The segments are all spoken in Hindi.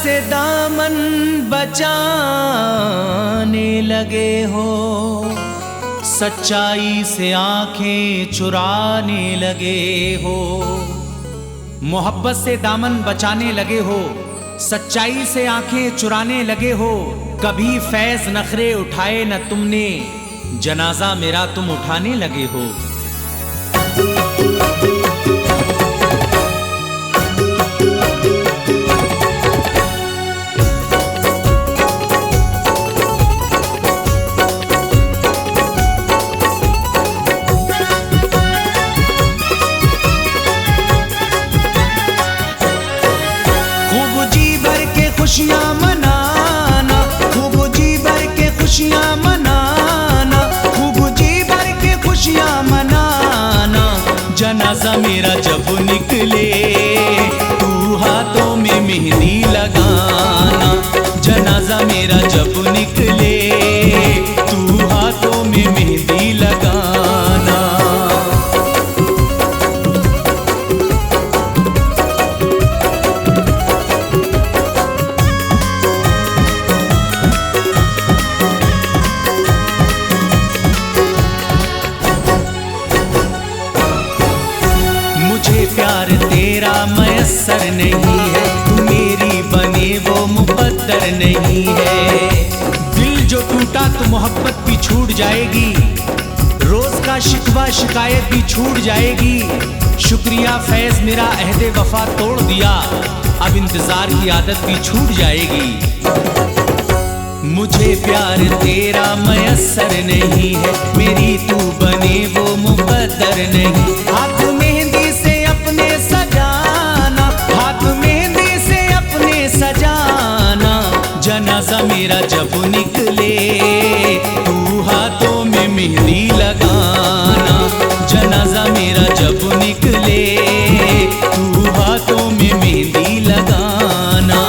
से दामन बचाने लगे हो, सच्चाई से आंखें चुराने लगे हो। मोहब्बत से दामन बचाने लगे हो, सच्चाई से आंखें चुराने लगे हो। कभी फैज नखरे उठाए न तुमने, जनाजा मेरा तुम उठाने लगे हो। खुशियाँ मनाना, खूब जी भर के खुशियाँ मनाना, खूब जी भर के खुशियाँ मनाना। जनाजा मेरा जब निकले तू हाथों में मेहंदी लगाना। जनाजा मेरा जब निकले तू हाथों में मेहंदी लगाना। प्यार तेरा मयस्सर नहीं है, तू मेरी बने वो मुकद्दर नहीं है। दिल जो टूटा तो मोहब्बत भी छूट जाएगी, रोज का शिकवा शिकायत भी छूट जाएगी। शुक्रिया फैज मेरा अहदे वफा तोड़ दिया, अब इंतजार की आदत भी छूट जाएगी। मुझे प्यार तेरा मयस्सर नहीं है, मेरी तू बने वो मुकद्दर नहीं। हाथ मेहंदी से अपने सजाना, हाथ मेहंदी से अपने सजाना। जनाजा मेरा जब निकले तू हाथों में मेहंदी लगाना। जनाजा मेरा जब निकले तू हाथों में मेहंदी लगाना।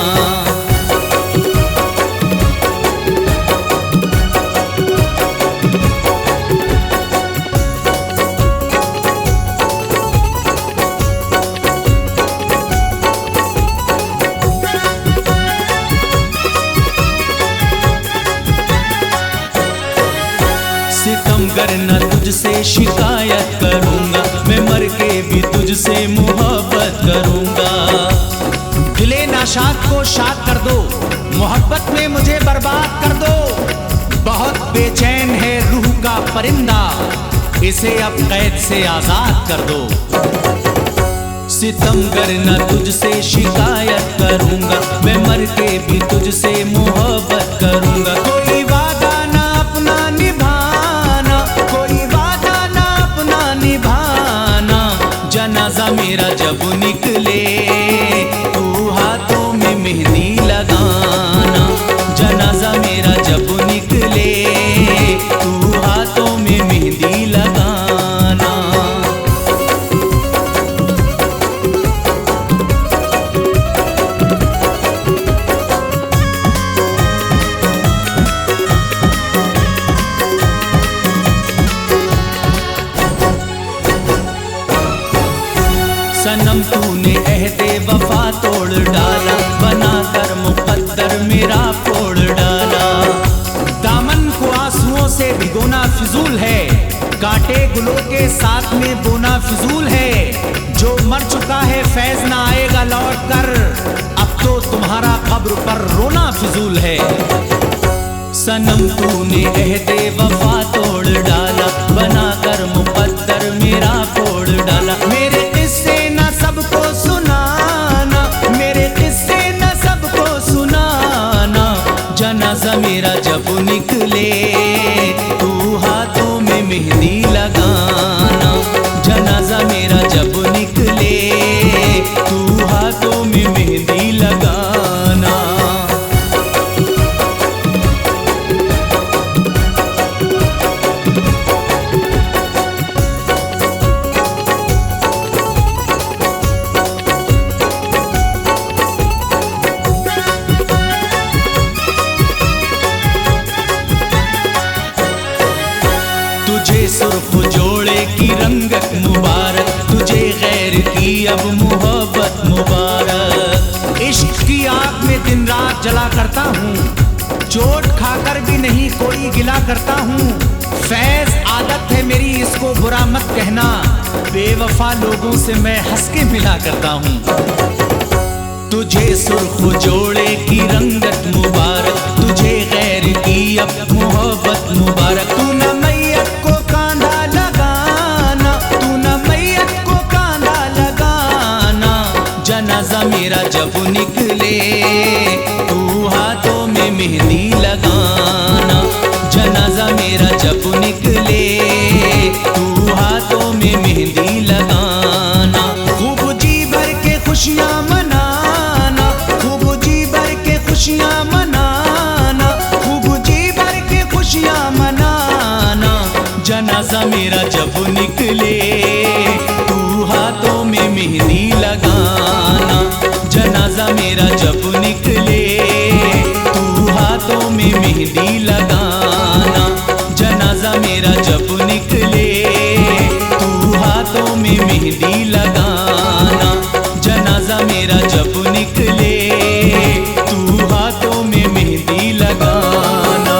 सितमगर न तुझसे शिकायत करूंगा, मैं मर के भी तुझसे मोहब्बत करूंगा। दिले नाशाद को शाद कर दो, मोहब्बत में मुझे बर्बाद कर दो। बहुत बेचैन है रूह का परिंदा, इसे अब कैद से आजाद कर दो। सितमगर न तुझसे शिकायत करूंगा, मैं मर के भी तुझसे मोहब्बत करूंगा। कोई वादा ना अपना निभाना, कोई वादा ना अपना निभाना। जनाजा मेरा जब निकले तू हाथों में मेहंदी लगाना। जनाजा मेरा जब निकले तू हाथों में मेहंदी लगाना। सनम तूने अहदे वफा तोड़ डाला, बनाकर मुकद्दर मेरा फोड़ डाला। दामन को आंसुओं से भिगोना फिजूल है, कांटे गुलों के साथ में बोना फिजूल है। जो मर चुका है फैज ना आएगा लौट कर, अब तो तुम्हारा कब्र पर रोना फिजूल है। सनम तूने अहदे वफा तोड़ डाला, बनाकर मुकद्दर मेरा फोड़ डाला। मेरे किस्से न सबको सुनाना, मेरे किस्से न सबको सुनाना। जनाजा मेरा जब निकले तू हाथों में मेहंदी लगाना। जनाजा मेरा जब निकले तू हाथों में मेहंदी लगाना। इश्क की आग में दिन रात जला करता हूँ, चोट खाकर भी नहीं कोई गिला करता हूँ। फैज आदत है मेरी इसको बुरा मत कहना, बेवफा लोगों से मैं हंस के मिला करता हूँ। तुझे सुर्ख जोड़े की रंगत मुबारक, तुझे गैर की अब मोहब्बत मुबारक। तू न मैयत को कांधा लगाना, तू न मैयत को कांधा लगाना। जनाजा मेरा जब निकले तू हाथों में मेहंदी लगाना। जनाजा मेरा जब निकले तू हाथों में मेहंदी लगाना। खूब जी भर के खुशियाँ मनाना, खूब जी भर के खुशियाँ मनाना, खूब जी भर के खुशियाँ मनाना। जनाजा मेरा जब निकले तू हाथों में मेहंदी लगाना। जनाजा मेरा जब निकले तू हाथों में मेहंदी लगाना। जनाजा मेरा जब निकले तू हाथों में मेहंदी लगाना। जनाजा मेरा जब निकले तू हाथों में मेहंदी लगाना।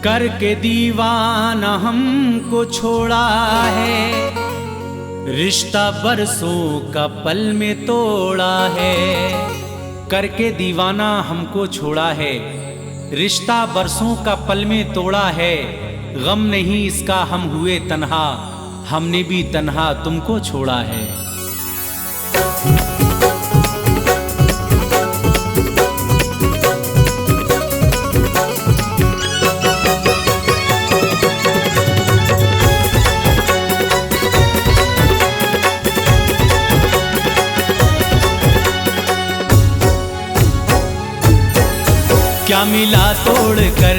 करके दीवाना हमको छोड़ा है, रिश्ता बरसों का पल में तोड़ा है। करके दीवाना हमको छोड़ा है, रिश्ता बरसों का पल में तोड़ा है। गम नहीं इसका हम हुए तन्हा, हमने भी तन्हा तुमको छोड़ा है। क्या मिला तोड़ कर,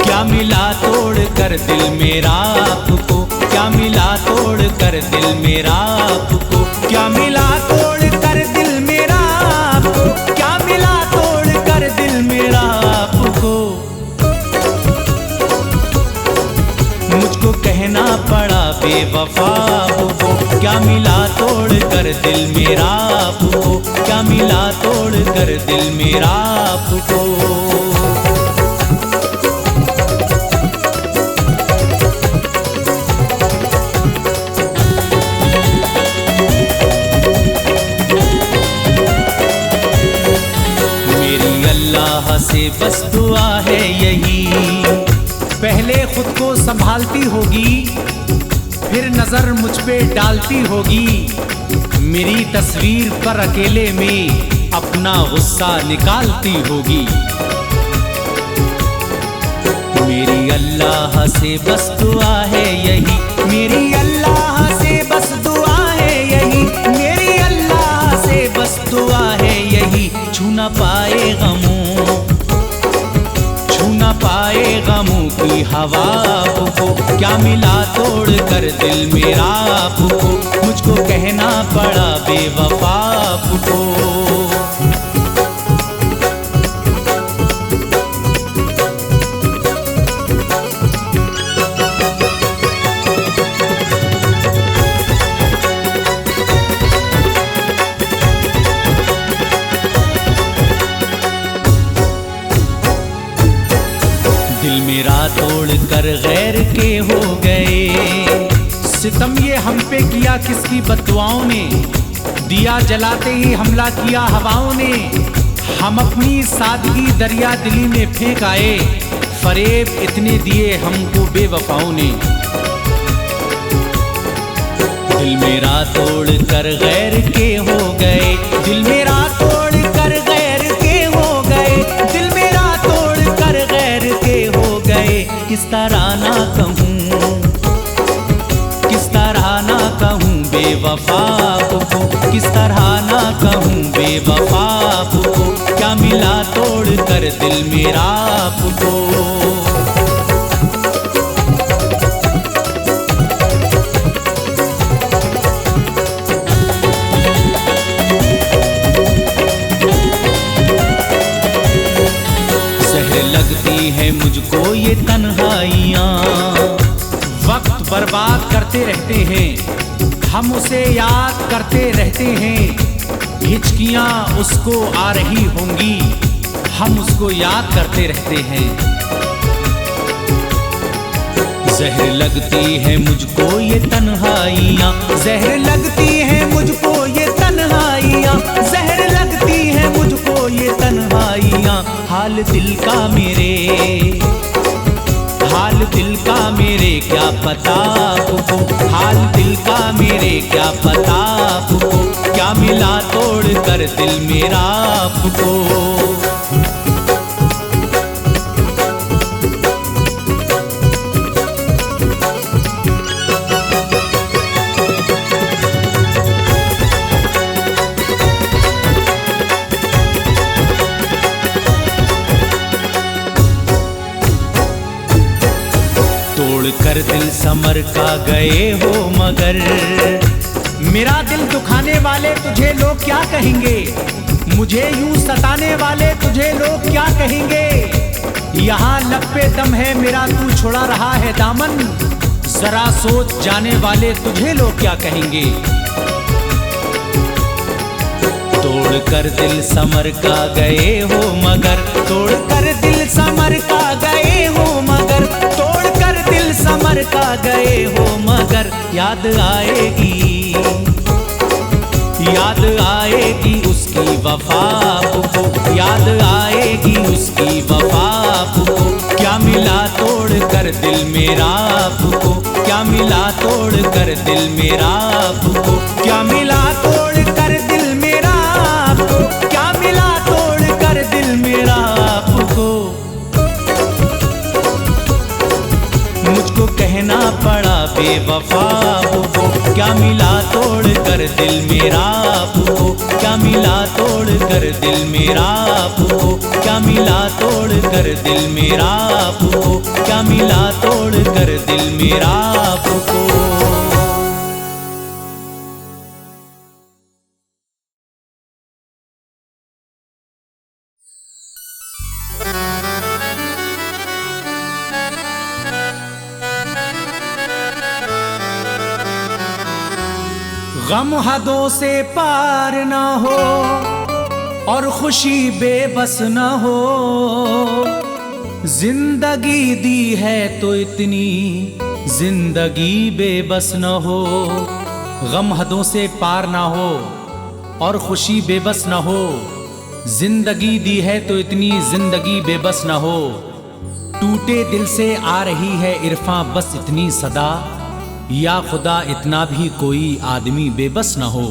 क्या मिला तोड़ कर दिल मेरा आपको। क्या मिला तोड़ कर दिल मेरा आपको। क्या मिला तोड़ कर दिल मेरा आपको। क्या मिला तोड़ कर दिल मेरा आपको। मुझको कहना पड़ा बेवफा को। क्या मिला तोड़ कर दिल मेरा आपको। क्या मिला तोड़ कर दिल मेरा आपको। मेरी अल्लाह से बस दुआ है यही, पहले खुद को संभालती होगी, फिर नजर मुझ पे डालती होगी। मेरी तस्वीर पर अकेले में अपना गुस्सा निकालती होगी। मेरी अल्लाह से बस दुआ है यही, मेरी अल्लाह से बस दुआ है यही, मेरी अल्लाह से बस दुआ है यही। छू ना पाए गमों, छू ना पाए गमों की हवा को। क्या मिला तोड़ कर दिल मेरा आपको। मुझको कहना पड़ा बेवफा को। दिल मेरा तोड़ कर गैर के हो गए। सितम ये हम पे किया किसकी बददुआओं ने, दिया जलाते ही हमला किया हवाओं ने। हम अपनी सादगी दरिया दिली में फेंक आए, फरेब इतने दिए हमको बेवफाओं ने। दिल मेरा तोड़ कर गैर के हो गए, दिल मेरा तोड़ कर गैर के हो गए, दिल मेरा तोड़ कर गैर के हो गए। किस तरह ना कहूँ, किस तरह ना कहूँ बेवफा को, किस तरह ना कहूँ बेवफा को। क्या मिला तोड़ कर दिल मेरा आपको। हैं मुझको ये तन्हाइयाँ। वक्त बर्बाद करते रहते हैं, हम उसे याद करते रहते हैं। हिचकियाँ उसको आ रही होंगी, हम उसको याद करते रहते हैं। जहर लगती है मुझको ये तन्हाइयाँ, जहर लगती है मुझको ये तन्हाइयाँ, जहर लगती है मुझको ये तन्हाइयाँ। हाल दिल का मेरे, हाल दिल का मेरे क्या पता आपको, हाल दिल का मेरे क्या पता आपको, क्या मिला तोड़ कर दिल मेरा आपको। कर दिल समर का गए हो मगर, मेरा दिल दुखाने वाले तुझे लोग क्या कहेंगे, मुझे यूं सताने वाले तुझे लोग क्या कहेंगे। यहाँ लब पे दम है मेरा, तू छुड़ा रहा है दामन, जरा सोच जाने वाले तुझे लोग क्या कहेंगे। तोड़ कर दिल समर का गए हो मगर, तोड़ कर दिल समर का गए हो मगर, तोड़ कर दिल समर का गए हो मगर। याद आएगी, याद आएगी उसकी वफा को, याद आएगी उसकी वफा को। क्या मिला तोड़ कर दिल मेरा आपको, क्या मिला तोड़ कर दिल मेरा आपको, क्या मिला तोड़ कर दिल मेरा आपको, क्या मिला तोड़ कर दिल मेरा आपको। मुझको कहना पड़ा बेवफा आपको, क्या मिला तोड़ कर दिल मेरा आपको, क्या मिला तोड़ कर दिल मेरा आपको, क्या मिला तोड़ कर दिल मेरा आपको, क्या मिला तोड़ कर दिल मेरा आपको। गम हदों से पार ना हो और खुशी बेबस ना हो, जिंदगी दी है तो इतनी जिंदगी बेबस ना हो। गम हदों से पार ना हो और खुशी बेबस ना हो, जिंदगी दी है तो इतनी जिंदगी बेबस ना हो। टूटे दिल से आ रही है इरफां बस इतनी सदा, या खुदा इतना भी कोई आदमी बेबस न हो।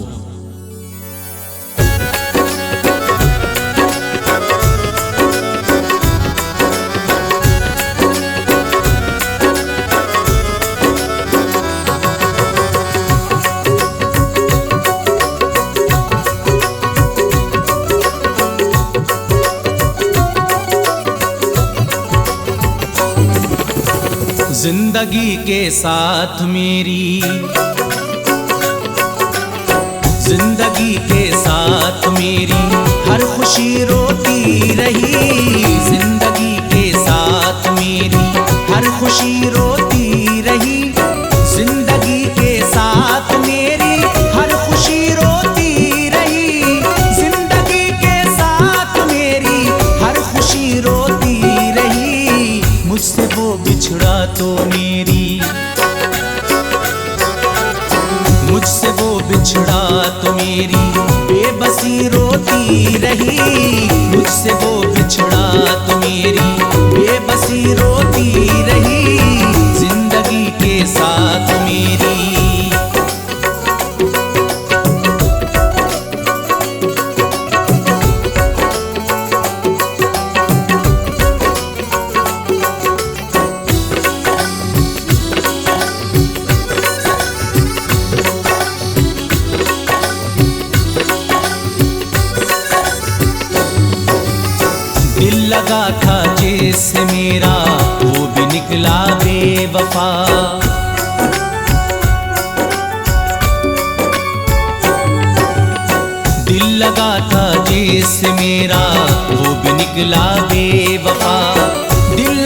जिंदगी के साथ मेरी, जिंदगी के साथ मेरी हर खुशी रोती रही, जिंदगी के साथ मेरी हर खुशी रोती रही, जिंदगी के साथ मेरी हर खुशी रोती रही, जिंदगी के साथ मेरी हर खुशी रोती रही। मुझसे वो बिछड़ा तो मेरी, मुझसे वो बिछड़ा तो मेरी बेबसी रोती रही, मुझसे वो बिछड़ा तो मेरी बेबसी रोती रही, जिंदगी के साथ मेरी। लगा था जिससे मेरा वो भी निकला बेवफा, दिल लगा था जिससे मेरा वो भी निकला बेवफा, दिल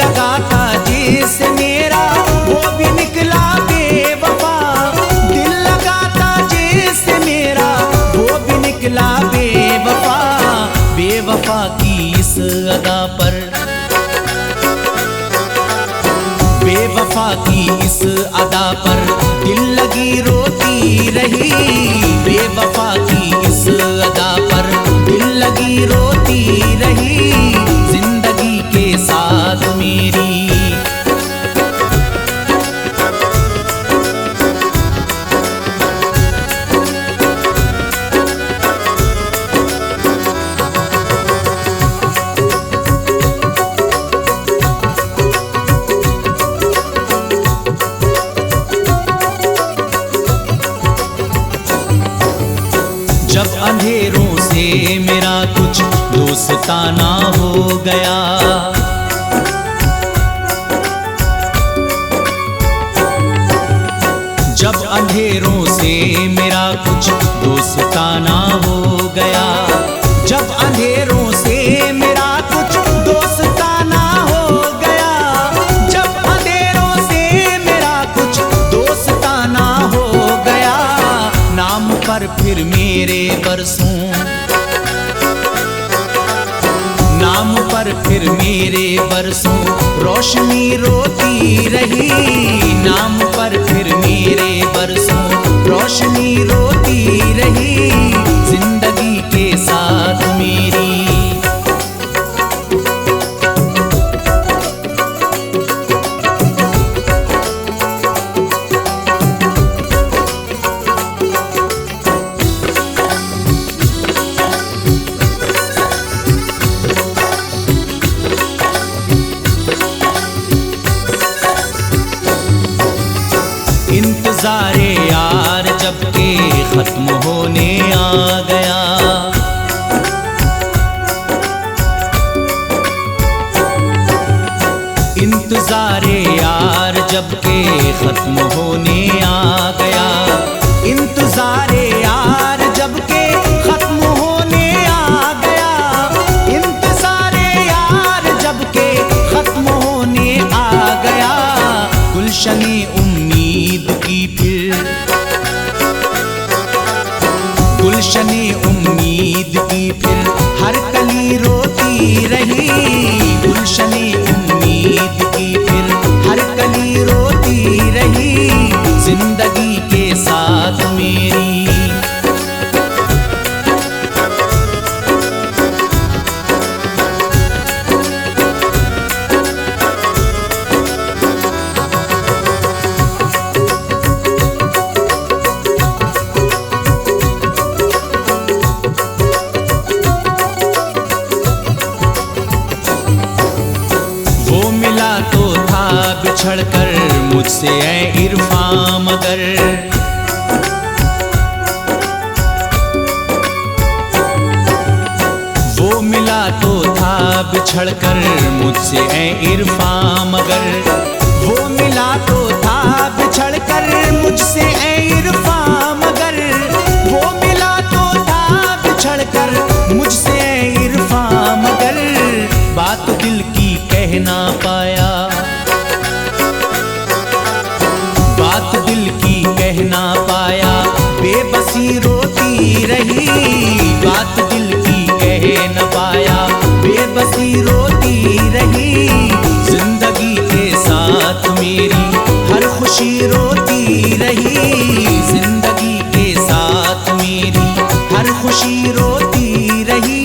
अदा पर, बेवफा की इस अदा पर दिल लगी रोती रही। बेवफा की इस अदा पर दिल लगी रोती रही, जिंदगी के साथ मेरी। जब अंधेरों से मेरा कुछ दोस्ताना हो गया, जब अंधेरों से मेरा कुछ दोस्ताना हो गया, जब अंधेरों से मेरा कुछ दोस्ताना हो गया, जब अंधेरों से मेरा कुछ दोस्ताना हो गया, नाम पर फिर मेरे बरसों, नाम पर फिर मेरे बरसों रोशनी रोती रही। नाम पर फिर मेरे बरसों रोशनी रोती रही, जिंदगी के साथ मेरी। इंतज़ारे यार जब के खत्म होने आ गया, इंतज़ारे यार जब के खत्म होने आ गया, इंतज़ारे यार जब के खत्म होने आ गया, इंतज़ारे यार जब के खत्म होने आ गया, गुलशने उम्मीद की फिर, गुलशने उम्मीद की फिर हर कली रोती रही। गुलशने उम्मीद की फिर हर कली रोती रही, जिंदगी के साथ मेरी। वो मिला तो था बिछड़ कर मुझसे ऐ इरफां मगर, वो मिला तो था बिछड़ कर मुझसे ऐ इरफां मगर, वो मिला तो था बिछड़ कर मुझसे ऐ इरफां मगर, वो मिला तो था बिछड़ कर मुझसे ऐ इरफां मगर, बात दिल की कह ना पाया, बात दिल की कह ना पाया, बेबसी रोती रही। बात दिल की कह न पाया, बेबसी रोती रही, जिंदगी के साथ मेरी हर खुशी रोती रही। जिंदगी के साथ मेरी हर खुशी रोती रही,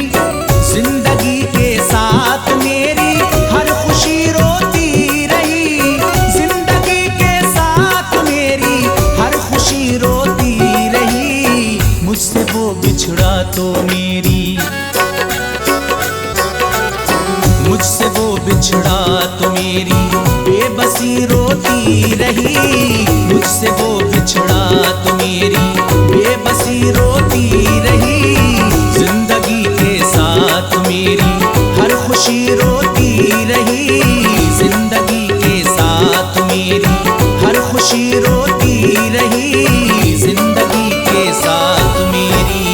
जिंदगी के साथ मेरी हर खुशी रोती रही, जिंदगी के साथ मेरी हर खुशी रोती रही। मुझसे वो बिछड़ा तो मेरी, मुझसे वो बिछड़ा तो मेरी बेबसी रोती रही। मुझसे वो बिछड़ा तो मेरी बेबसी रोती रही, जिंदगी के साथ मेरी हर खुशी रोती रही, जिंदगी के साथ मेरी हर खुशी रोती रही, जिंदगी के साथ मेरी।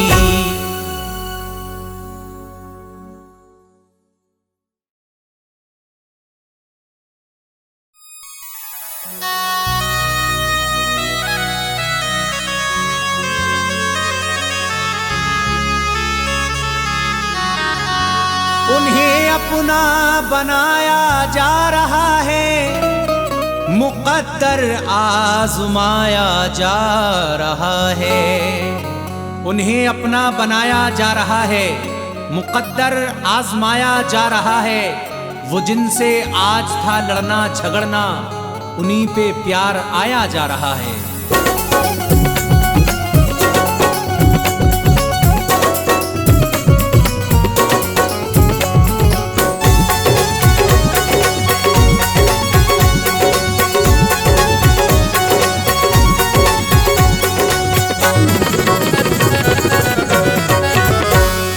अपना बनाया जा रहा है, मुक़द्दर आज़माया जा रहा है। उन्हें अपना बनाया जा रहा है, मुक़द्दर आज़माया जा रहा है। वो जिनसे आज था लड़ना झगड़ना, उन्हीं पे प्यार आया जा रहा है।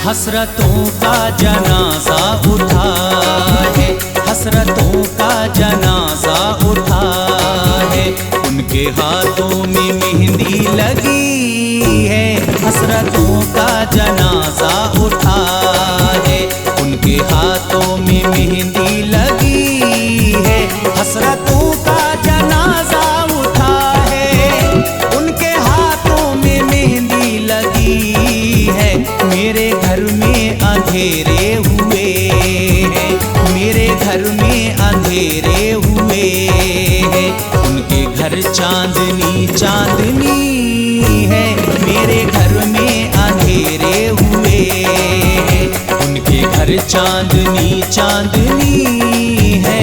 हसरतों का जनाजा उठा है, हसरतों का जनाजा उठा है। उनके हाथों में मेहंदी लगी है, हसरतों का जनाजा उठा है। उनके हाथों में मेहंदी लगी है, हसरतों का जनाजा उठा है। उनके हाथों में मेहंदी लगी है। मेरे घर में अंधेरे हुए हैं, मेरे घर में अंधेरे हुए हैं। उनके घर चांदनी चांदनी है, मेरे घर में अंधेरे हुए हैं। उनके घर चांदनी चांदनी है।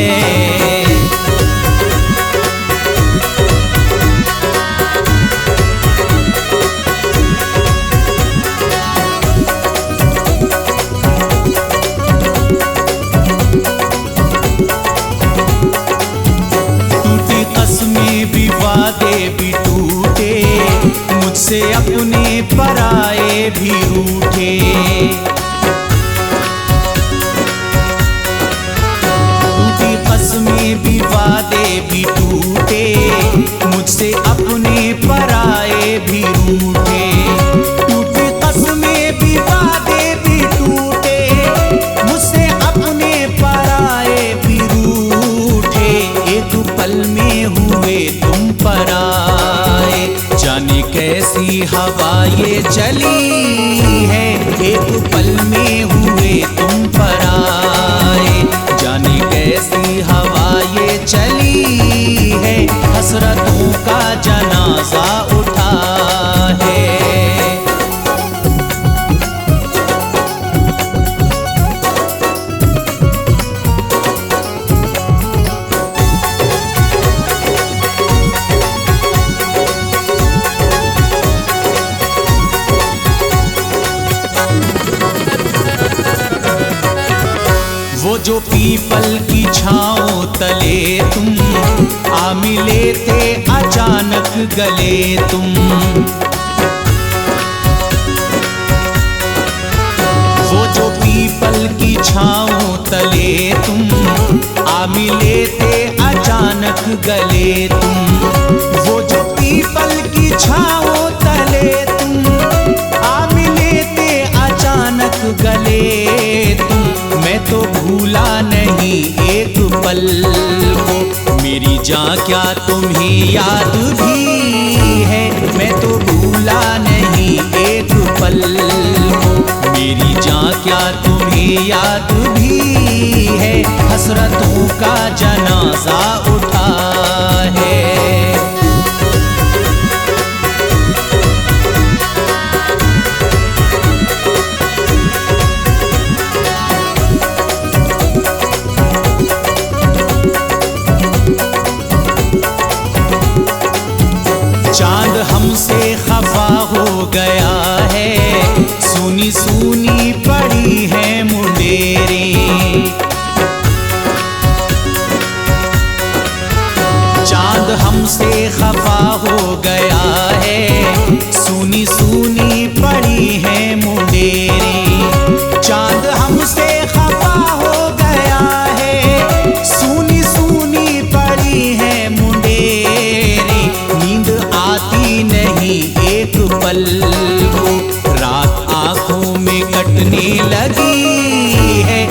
वादे भी टूटे, मुझसे अपने पराए भी रूठे। टूटी कसमें भी वादे भी टूटे, मुझसे अपने पराए भी रूठे। टूटी कसमें भी वादे भी टूटे, मुझसे अपने पराए भी रूठे। एक पल में हुए तुम पराए, जाने कैसी हवा ये चली है। एक पल में हुए तुम पराए, जाने कैसी हवा ये चली है। हसरतों का जनाजा उठा है। वो जो पीपल की छाँव तले तुम आ मिले थे अचानक गले तुम। वो जो पीपल की छाँव तले तुम आ मिले थे अचानक गले तुम। वो जो पीपल की छाँव तले तुम आ मिले थे अचानक गले तुम। मैं तो भूला नहीं एक पल को, मेरी जान क्या तुम्हें याद भी है। मैं तो भूला नहीं एक पल को, मेरी जान क्या तुम्हें याद भी है। हसरतों का जनाजा उठा है। चांद हमसे खफा हो गया है, सूनी सूनी पड़ी है मुंडेरी। चांद हमसे खफा हो गया है, सूनी सूनी पड़ी है मुंडेरी। चांद हमसे खफा हो गया है, सूनी सूनी पड़ी है मुंडेरी। नींद आती नहीं एक पल को, रात आंखों में कटने लगी है।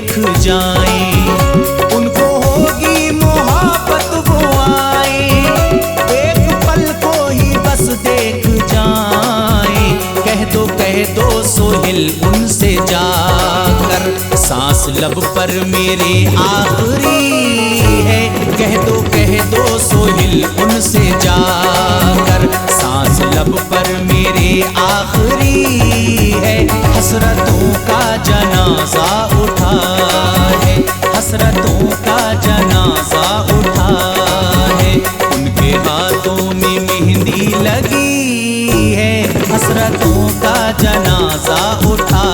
देख जाएं, उनको होगी मोहब्बत वो आए, एक पल को ही बस देख जाएं। कह दो सोहिल उनसे जाकर, सांस लब पर मेरे आखिरी है। कह दो सोहिल उनसे जाकर, सांस लब पर मेरे आखिरी है। हसरतों का जनाजा उठा है, हसरतों का जनाजा उठा है। उनके हाथों में मेहंदी लगी है, हसरतों का जनाजा उठा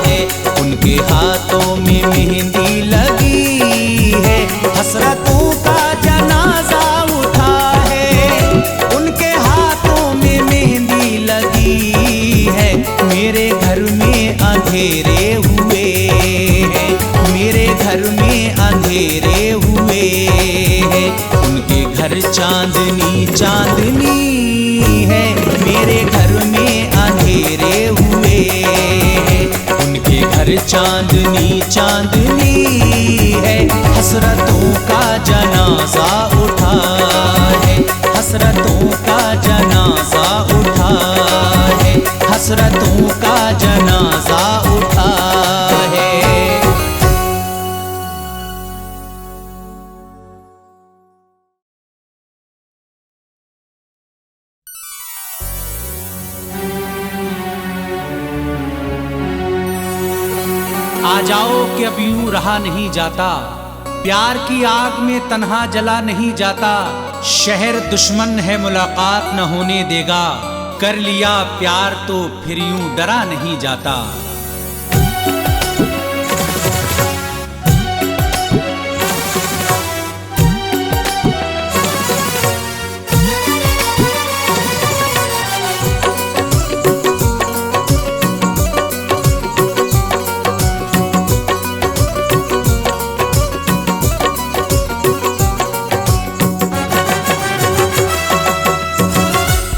है। उनके हाथों में मेहंदी लगी है, हसरतों का जनाजा उठा है। उनके हाथों में मेहंदी लगी है। मेरे घर में अंधेरे हुए हैं, मेरे घर में अंधेरे हुए हैं। उनके घर चांदनी चांदनी है, मेरे घर में अंधेरे हुए हैं। उनके घर चांदनी चांदनी है। हसरतों का जनाजा उठा है, हसरतों का जनाजा उठा है। हसरतों का जनाजा उठा है। आ जाओ कि अब यूं रहा नहीं जाता, प्यार की आग में तन्हा जला नहीं जाता। शहर दुश्मन है मुलाकात न होने देगा, कर लिया प्यार तो फिर यूं डरा नहीं जाता।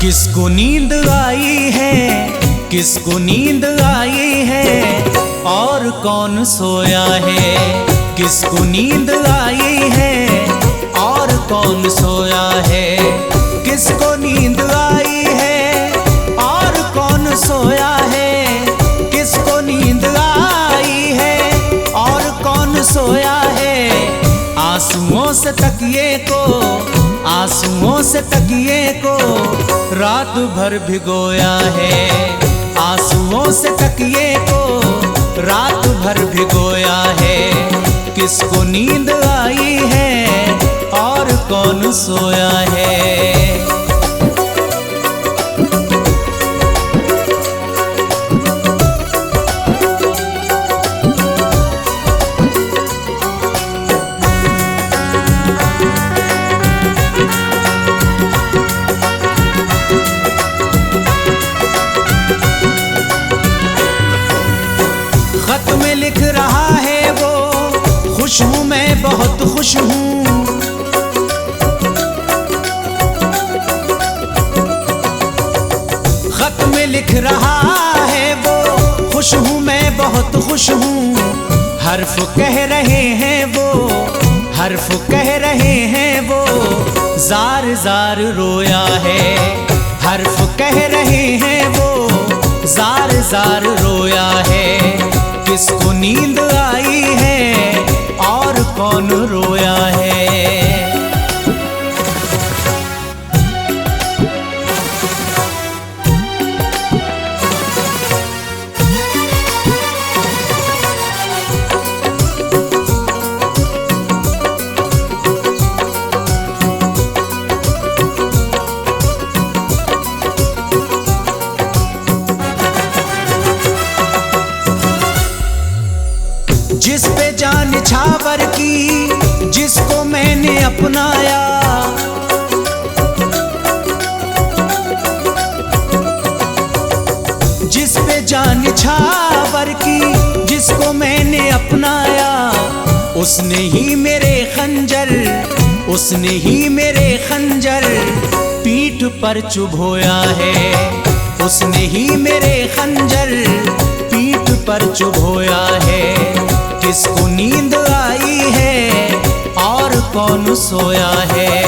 किसको नींद आई है, किसको नींद आई है, और कौन सोया है। किसको नींद आई है, और कौन सोया है। किसको नींद आई है, और कौन सोया है। किसको नींद आई है, और कौन सोया है। आंसुओं से तकिए को, आंसुओं से तकिए को रात भर भिगोया है। आंसुओं से तकिए को रात भर भिगोया है। किसको नींद आई है, और कौन सोया है। खत में लिख रहा है वो, खुश हूँ मैं बहुत खुश हूँ। खत में लिख रहा है वो, खुश हूँ मैं बहुत खुश हूँ। हर्फ कह रहे हैं वो, हर्फ कह रहे हैं वो, जार जार रोया है। हर्फ कह रहे हैं वो, जार जार रोया है। किसको नींद आई है, और कौन रोया है। जिस पे जान छावर की, जिसको मैंने अपनाया। जिस पे जान छावर की, जिसको मैंने अपनाया। उसने ही मेरे खंजर, उसने ही मेरे खंजर पीठ पर चुभोया है। उसने ही मेरे खंजर पीठ पर चुभोया है। किसको नींद आई है और कौन सोया है।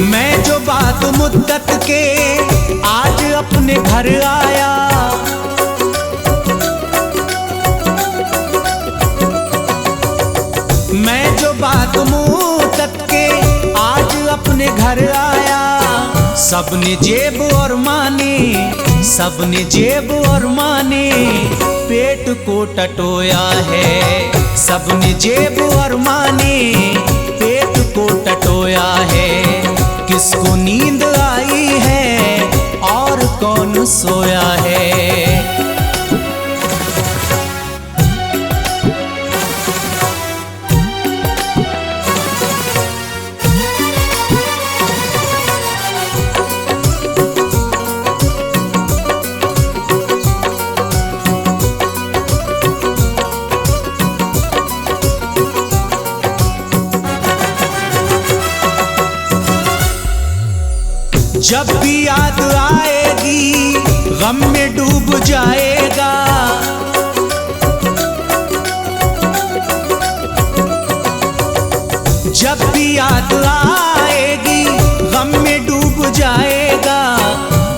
मैं जो बात मुद्दत के आज अपने घर आया, मैं जो बात मुद्दत के आज अपने घर आया, सबने जेब और माने, सबने जेब और माने पेट को टटोया है। सबने जेब और माने पेट को टटोया है। किसको नींद आई है और कौन सोया है। जब भी याद आएगी गम में डूब जाएगा। जब भी याद आएगी गम में डूब जाएगा।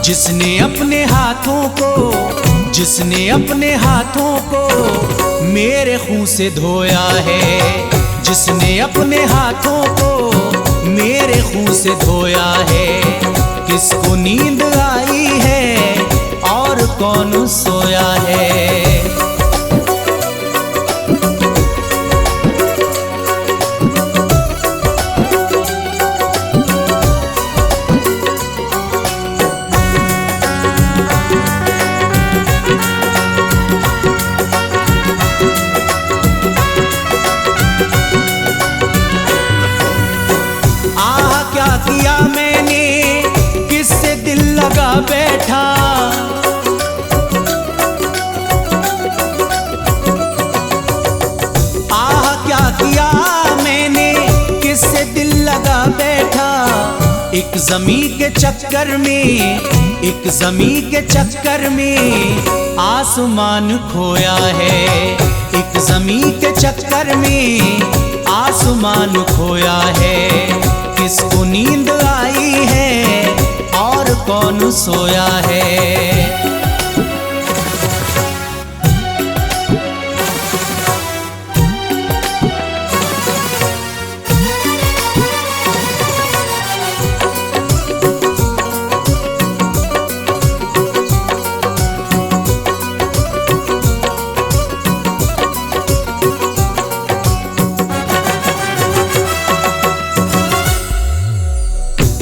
जिसने अपने हाथों को, जिसने अपने हाथों को मेरे खून से धोया है, जिसने अपने हाथों को मेरे खून से धोया है। किसको नींद आई है और कौन सोया है। आह क्या किया मैंने, किससे दिल लगा बैठा। आह क्या किया मैंने, किससे दिल लगा बैठा। एक ज़मी के चक्कर में, एक ज़मी के चक्कर में आसमान खोया है। एक ज़मी के चक्कर में आसमान खोया है। किसको नींद आई है और कौन सोया है।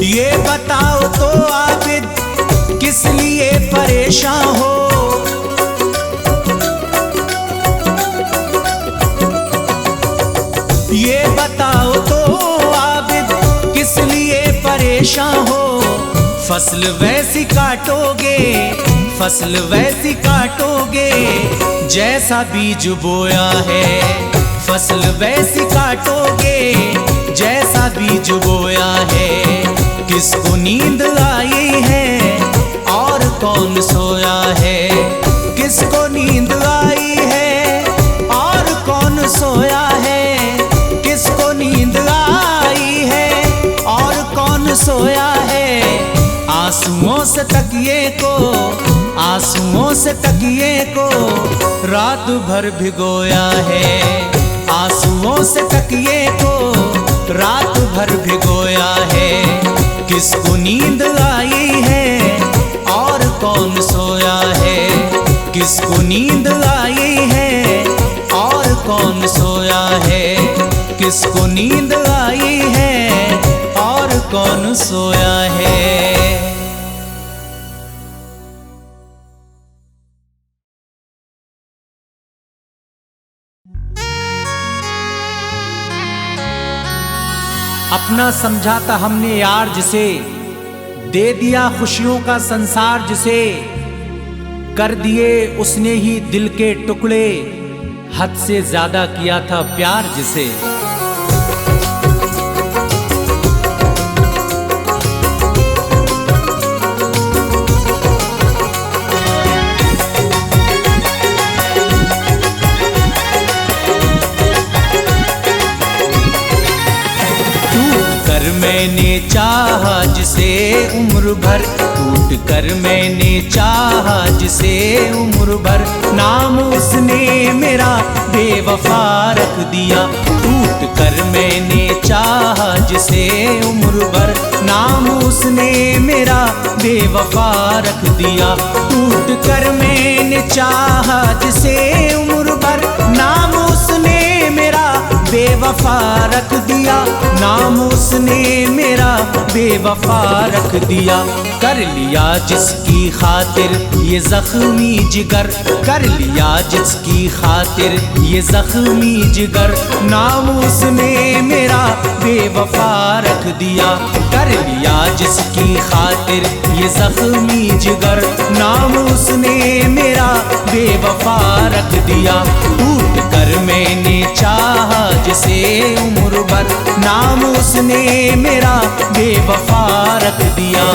ये बताओ तो आबिद किस लिए परेशान हो। ये बताओ तो आबिद किस लिए परेशान हो। फसल वैसी काटोगे, फसल वैसी काटोगे जैसा बीज बोया है। फसल वैसी काटोगे जैसा बीज बोया है। किसको नींद आई है और कौन सोया है। किसको नींद आई है और कौन सोया है। किसको नींद आई है और कौन सोया है। आंसुओं से तकिए को, आंसुओं से तकिए को रात भर भिगोया है। आंसुओं से तकिए को रात भर भिगोया है। किसको नींद आई है और कौन सोया है। किसको नींद आई है और कौन सोया है। किसको नींद आई है और कौन सोया है। अपना समझा था हमने यार जिसे, दे दिया खुशियों का संसार जिसे, कर दिए उसने ही दिल के टुकड़े, हद से ज्यादा किया था प्यार जिसे। मैंने चाहा जिसे उम्र भर, टूट कर मैंने चाहा जिसे उम्र भर, नाम उसने मेरा बेवफा रख दिया। टूट कर मैंने चाहा जिसे उम्र भर, नाम उसने मेरा बेवफा रख दिया। टूट कर मैंने चाहा जिसे उम्र भर, नाम उसने मेरा बेवफा रख दिया। नाम उसने मेरा बेवफा रख दिया। कर लिया जिसकी खातिर ये जख्मी जिगर, कर लिया जिसकी खातिर ये जख्मी जिगर, नाम उसने मेरा बेवफा रख दिया। कर लिया जिसकी खातिर ये जख्मी जिगर, नाम उसने मेरा बेवफा रख दिया। टूट कर मैंने चाहा जिसे उम्र भर, नाम उसने मेरा बेवफा रख दिया।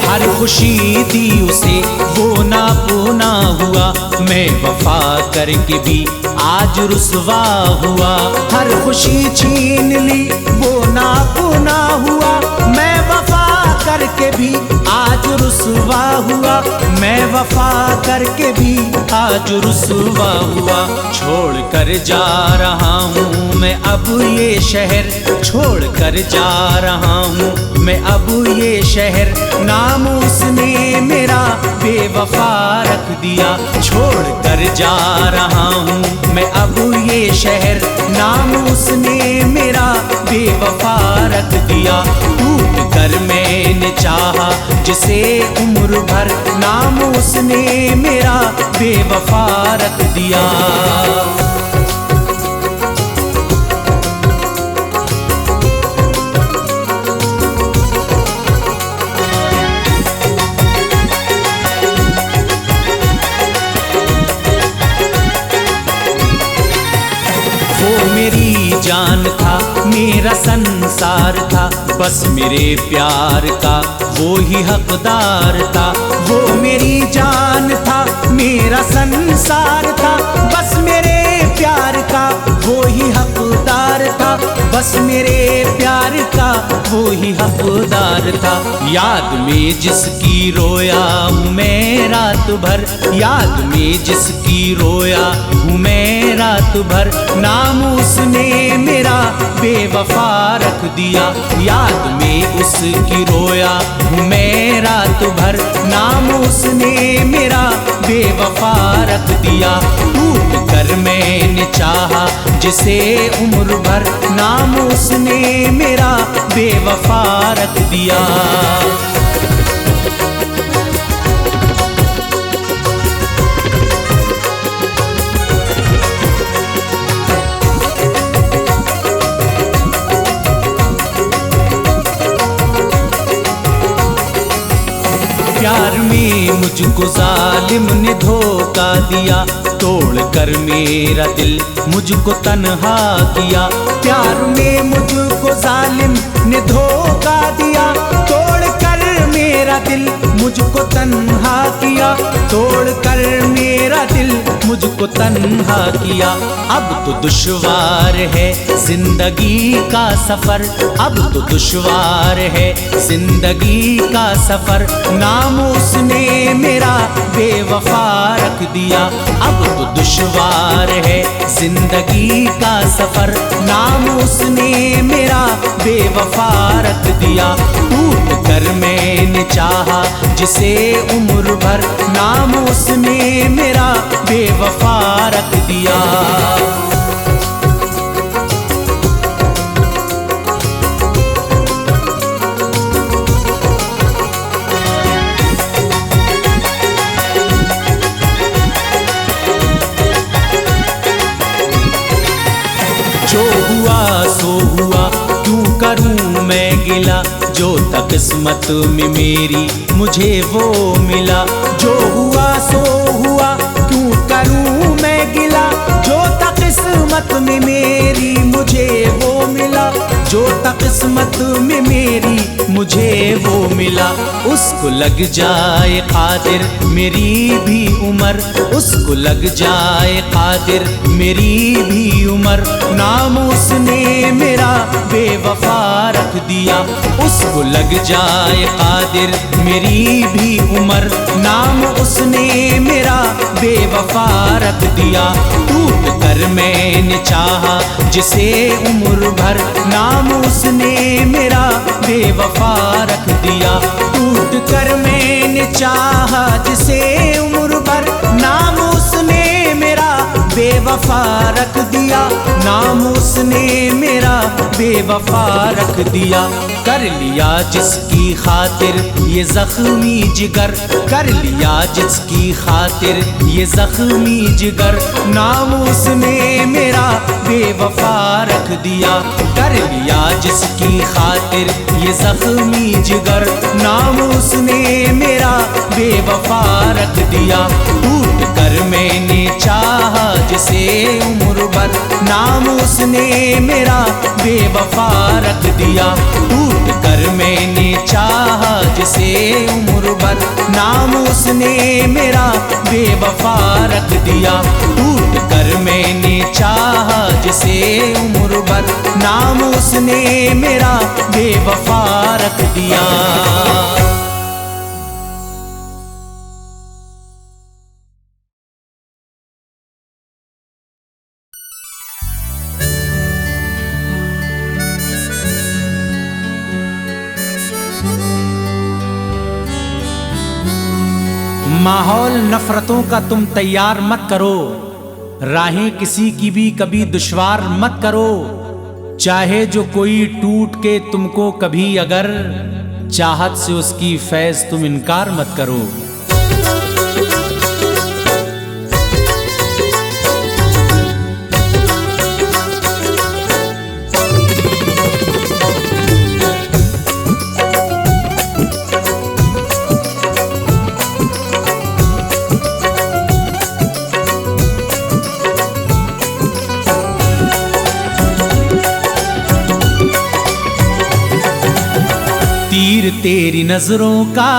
हर खुशी दी उसे वो ना पूना हुआ, मैं वफा करके भी आज रुसवा हुआ। हर खुशी छीन ली वो ना पूना हुआ, मैं वफा करके भी आज रुसवा हुआ। मैं वफा करके भी आज रुसवा हुआ। छोड़ कर जा रहा हूँ मैं अब ये शहर, छोड़ कर जा रहा हूँ मैं अब ये शहर, नाम उसने मेरा बेवफा रख दिया। छोड़ कर जा रहा हूँ मैं अब ये शहर, नाम उसने मेरा बेवफा रख दिया। टूट कर मैंने चाहा जिसे उम्र भर, नाम उसने मेरा बेवफा रख दिया। वो मेरी जान था, मेरा संसार था, बस मेरे प्यार का वो ही हकदार था। वो मेरी जान था, मेरा संसार था, बस मेरे प्यार का वो ही हकदार था। बस मेरे प्यार का वो ही हकदार था। याद में जिसकी रोया हूँ मैं रात भर, याद में जिसकी रोया हूँ मैं रात भर, नाम उसने मेरा बेवफा रख दिया। याद में उसकी रोया हूँ मैं रात भर, नाम उसने मेरा बेवफा रख दिया। टूट कर मैंने चाहा जिसे उम्र भर, नाम उसने मेरा बेवफा रख दिया। प्यार में मुझको जालिम ने धोखा दिया, तोड़ कर मेरा दिल मुझको तन्हा किया। प्यार में मुझको जालिम ने धोखा दिया, तोड़ कर मेरा दिल मुझको तन्हा किया। तोड़ कर मेरा दिल मुझको तन्हा किया। अब तो दुश्वार है जिंदगी का सफर, अब तो दुश्वार है जिंदगी का सफर, नाम उसने मेरा बेवफा रख दिया। अब तो दुश्वार है जिंदगी का सफर, नाम उसने मेरा बेवफा रख दिया। टूट कर मैंने चाहा जिसे उम्र भर, नाम उसने मेरा बेवफा रख दिया। जो हुआ सो हुआ, क्यों करूं मैं गिला, जो तक किस्मत में मेरी मुझे वो मिला। जो हुआ सो हुआ, क्यों करूं मैं गिला, जो तक किस्मत में मेरी मुझे वो मिला। जो तक किस्मत में मेरी मुझे वो मिला। उसको लग जाए कादिर मेरी भी उम्र, उसको लग जाए कादिर मेरी भी उम्र। नाम उसने मेरा बेवफा रख दिया, उसको लग जाए कादिर मेरी भी उम्र। नाम उसने मेरा बेवफा रख दिया। टूट कर मैंने चाहा जिसे उम्र भर, नाम उसने मेरा बेवफा रख दिया। टूट कर मैंने चाहा जिसे उम्र भर, नाम उसने मेरा बेवफा रख दिया। नाम उसने मेरा बेवफा रख दिया। कर लिया जिसकी खातिर ये जख्मी जिगर, कर लिया जिसकी खातिर ये जख्मी जिगर। नाम उसने मेरा बेवफा रख दिया। कर लिया जिसकी खातिर ये जख्मी जिगर, नाम उसने मेरा बेवफा रख दिया। टूट कर मैंने चाहा जिसे उम्र भर, नाम उसने मेरा बेवफा रख दिया। टूट कर मैंने चाहा जिसे उम्र भर, नाम उसने मेरा बेवफा रख दिया। टूट कर मैंने चाहा जिसे उम्र भर, नाम उसने मेरा बेवफा रख दिया। माहौल नफरतों का तुम तैयार मत करो, राहें किसी की भी कभी दुश्वार मत करो। चाहे जो कोई टूट के तुमको कभी अगर, चाहत से उसकी फैज तुम इनकार मत करो। तीर तेरी नजरों का,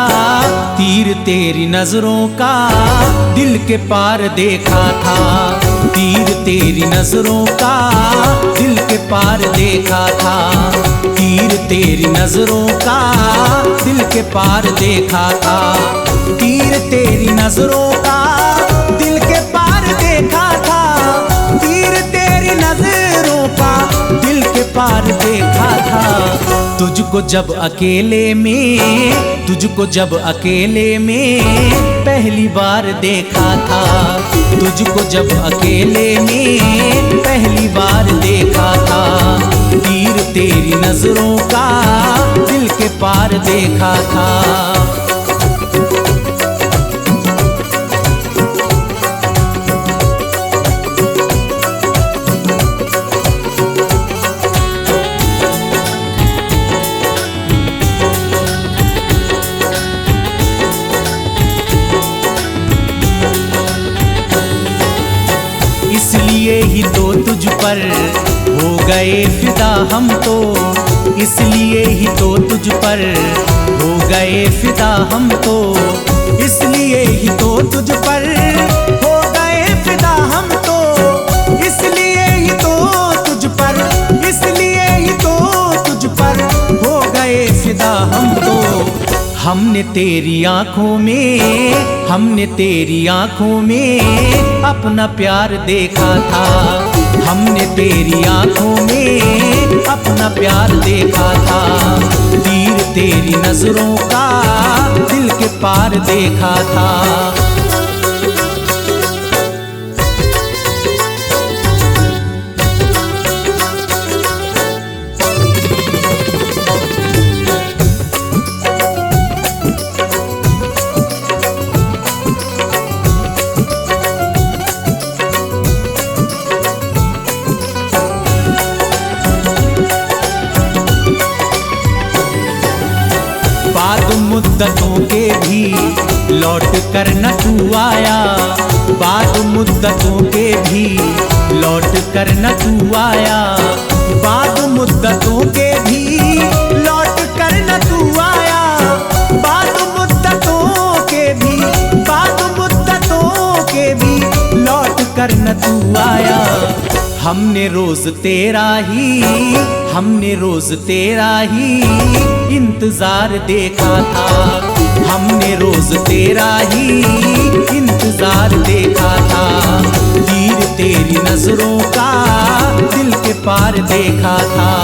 तीर तेरी नजरों का दिल के पार देखा था। तीर तेरी नजरों का दिल के पार देखा था। तीर तेरी नजरों का दिल के पार देखा था। तीर तेरी नजरों का दिल के पार देखा था। तीर तेरी नजरों का दिल के पार देखा था। तुझको जब अकेले में, तुझको जब अकेले में पहली बार देखा था। तुझको जब अकेले में पहली बार देखा था। तीर तेरी नजरों का दिल के पार देखा था। इसलिए ही तो तुझ पर हो गए फिदा हम तो, इसलिए ही तो तुझ पर हो गए फिदा हम तो। इसलिए ही तो तुझ पर हो गए फिदा हम तो। इसलिए ही तो तुझ पर, इसलिए ही तो तुझ पर हो गए फिदा हम तो। हमने तेरी आंखों में, हमने तेरी आंखों में अपना प्यार देखा था। हमने तेरी आंखों में अपना प्यार देखा था। तीर तेरी नजरों का दिल के पार देखा था। मुद्दतों के भी लौट कर न तू आया, बाद मुद्दतों के भी लौट कर न तू आया, बाद मुद्दतों के भी लौट कर न तू आया, बाद मुद्दतों के भी, बाद मुद्दतों के भी लौट कर न तू आया। हमने रोज तेरा ही, हमने रोज तेरा ही इंतजार देखा था, हमने रोज तेरा ही इंतजार देखा था, तीर तेरी नजरों का दिल के पार देखा था।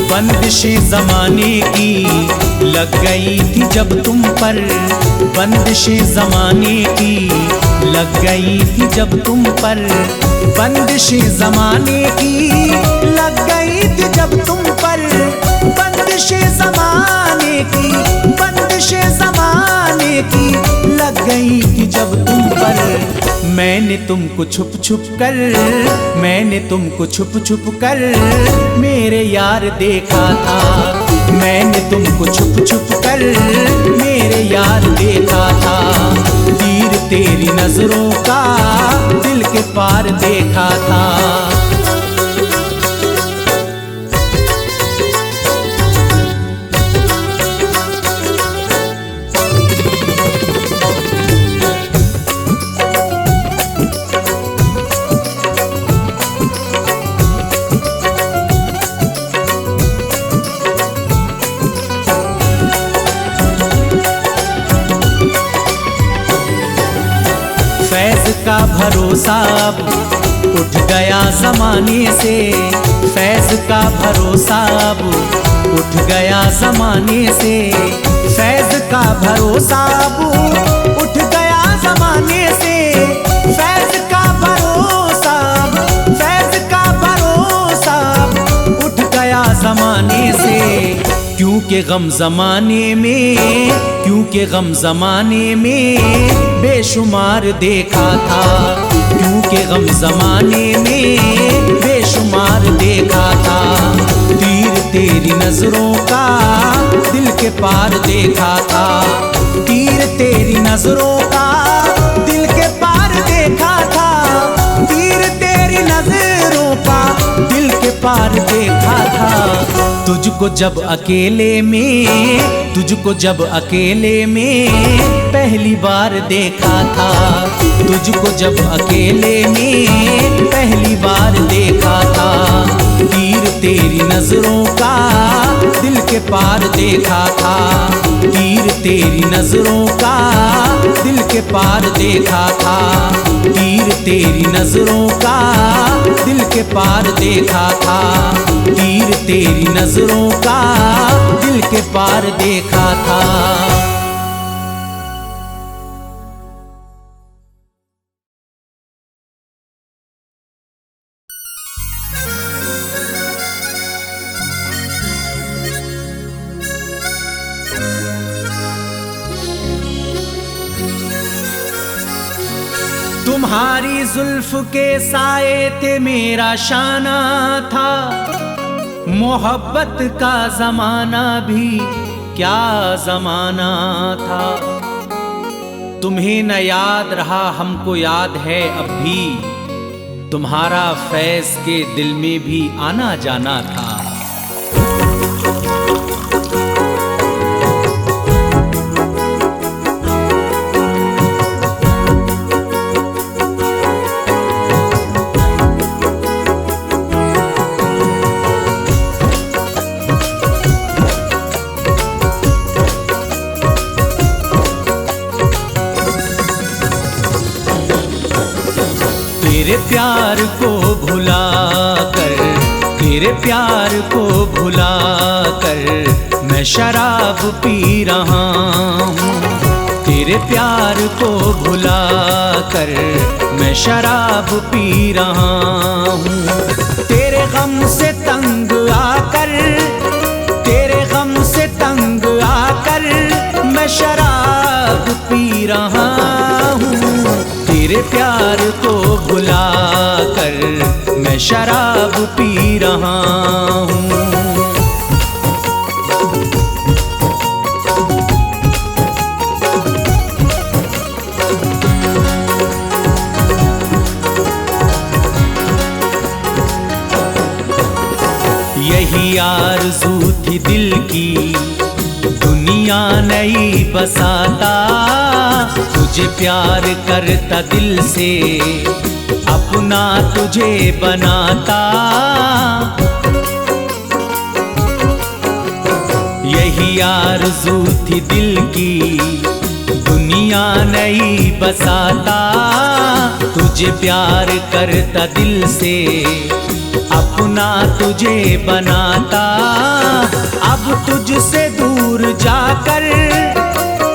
बंदिशें जमाने की लग गई थी जब तुम पर, बंदिशें जमाने की लग गई थी जब तुम पर, बंदिशें जमाने की लग गई थी जब तुम पर, बंदिशें जमाने की, बंदिशें जमाने की लग गई थी जब तुम पर। मैंने तुमको छुप छुप कर, मैंने तुमको छुप छुप कर मेरे यार देखा था, मैंने तुमको छुप छुप कर मेरे यार देखा था, तीर तेरी नजरों का दिल के पार देखा था। फैज़ का भरोसा अब उठ गया ज़माने से, फैज़ का भरोसा अब उठ गया ज़माने से, फैज़ का भरोसा अब उठ गया ज़माने से, फैज़ का भरोसा, फैज़ का भरोसा उठ गया ज़माने से। क्योंकि गम ज़माने में, क्योंकि गम ज़माने में बेशुमार देखा था, क्योंकि गम ज़माने में बेशुमार देखा था, तीर तेरी नजरों का दिल के पार देखा था, तीर तेरी नजरों का दिल के पार देखा था, तीर तेरी नजरों का दिल के पार देखा था। तुझको जब अकेले में, तुझको जब अकेले में पहली बार देखा था, तुझको जब अकेले में पहली बार देखा था, तीर तेरी नजरों का दिल के पार देखा था, तीर तेरी नजरों का दिल के पार देखा था, तीर तेरी नजरों का दिल के पार देखा था, तीर तेरी नजरों का दिल के पार देखा था। तुम्हारी जुल्फ के साए थे मेरा शाना था, मोहब्बत का जमाना भी क्या जमाना था। तुम्हें न याद रहा हमको याद है अब भी, तुम्हारा फैज़ के दिल में भी आना जाना था। तेरे प्यार को भुला कर, तेरे प्यार को भुला कर मैं शराब पी रहा हूँ, तेरे प्यार को भुला कर मैं शराब पी रहा हूँ, तेरे गम से आकर, तेरे गम से तंग आकर मैं शराब पी रहा हूँ। तेरे प्यार को भुला कर मैं शराब पी रहा हूँ। यही आरज़ू थी दिल की, दुनिया नहीं बसाता, तुझे प्यार करता दिल से, अपना तुझे बनाता। यही आरज़ू थी दिल की, दुनिया नहीं बसाता, तुझे प्यार करता दिल से, अपना तुझे बनाता। अब तुझसे दूर जाकर,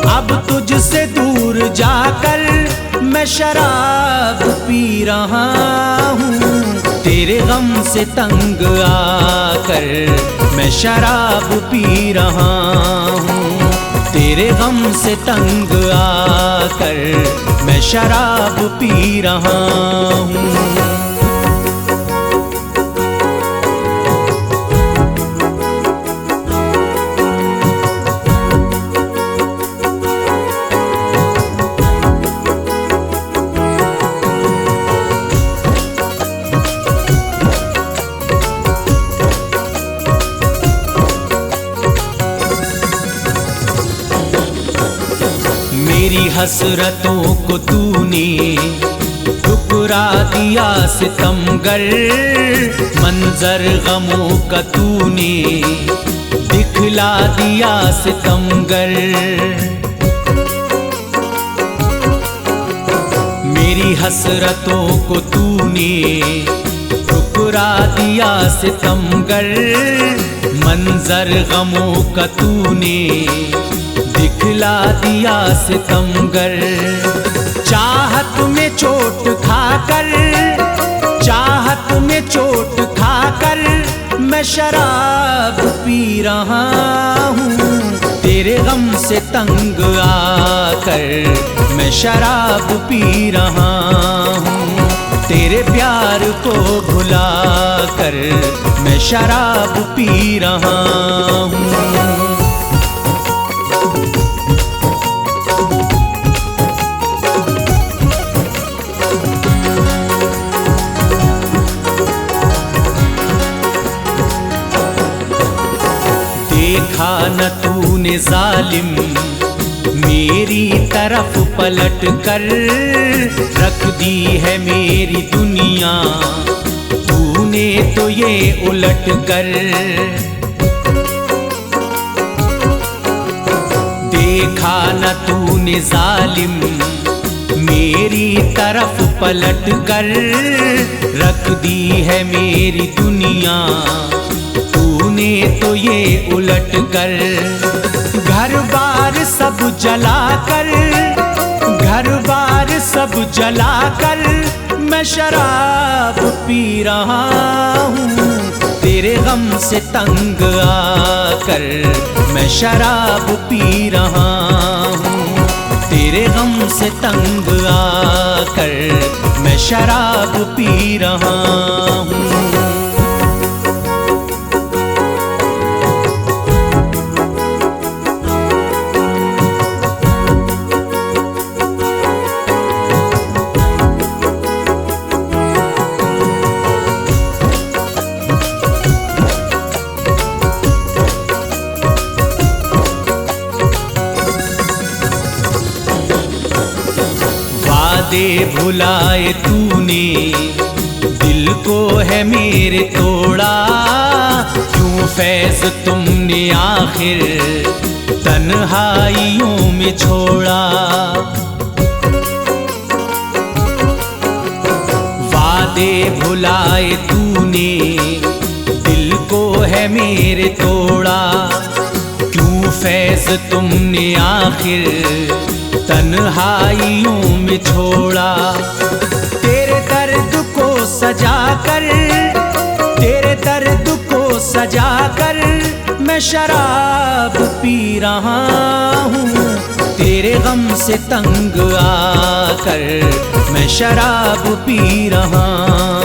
अब तुझसे दूर जाकर मैं शराब पी रहा हूँ। तेरे गम से तंग आकर मैं शराब पी रहा हूँ। तेरे गम से तंग आकर मैं शराब पी रहा हूँ। मेरी हसरतों को तूने ठुकरा दिया सितमगर, मंजर गमों का तूने दिखला दिया सितमगर। मेरी हसरतों को तूने ठुकरा दिया सितमगर, मंजर गमों का तूने दिखला दिया सितमगर। चाहत में चोट खाकर, चाहत में चोट खाकर मैं शराब पी रहा हूँ। तेरे गम से तंग आकर मैं शराब पी रहा हूँ। तेरे प्यार को भुला कर मैं शराब पी रहा हूँ। देखा न तूने जालिम मेरी तरफ पलट कर, रख दी है मेरी दुनिया तूने तो ये उलट कर। देखा न तूने जालिम मेरी तरफ पलट कर, रख दी है मेरी दुनिया तूने तो ये उलट कर। घर बार सब जला कर, घर बार सब जला कर मैं शराब पी रहा हूँ। तेरे गम से तंग आकर मैं शराब पी रहा हूँ। तेरे गम से तंग आकर मैं शराब पी रहा हूँ। वादे भुलाए तूने दिल को है मेरे तोड़ा, क्यों फैज़ तुमने आखिर तन्हाइयों में छोड़ा। वादे भुलाए तूने दिल को है मेरे तोड़ा, क्यों फैज़ तुमने आखिर तन्हाइयों में छोड़ा। तेरे दर्द को सजा कर, तेरे दर्द को सजा कर मैं शराब पी रहा हूँ। तेरे गम से तंग आकर मैं शराब पी रहा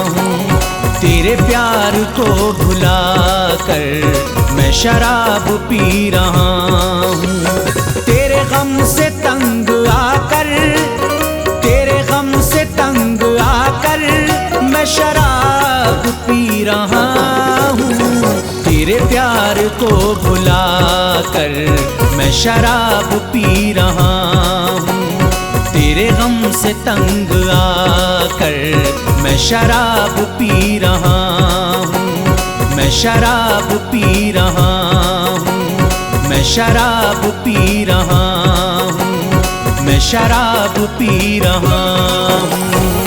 हूँ। तेरे प्यार को भुला कर मैं शराब पी रहा हूँ। तेरे गम से तंग आकर, तेरे गम से तंग आकर मैं शराब पी रहा हूँ। तेरे प्यार को भुला कर मैं शराब पी रहा हूँ। तेरे गम से तंग आकर मैं शराब पी रहा हूँ। मैं शराब पी रहा हूँ। मैं शराब पी रहा हूँ। मैं शराब पी रहा हूँ।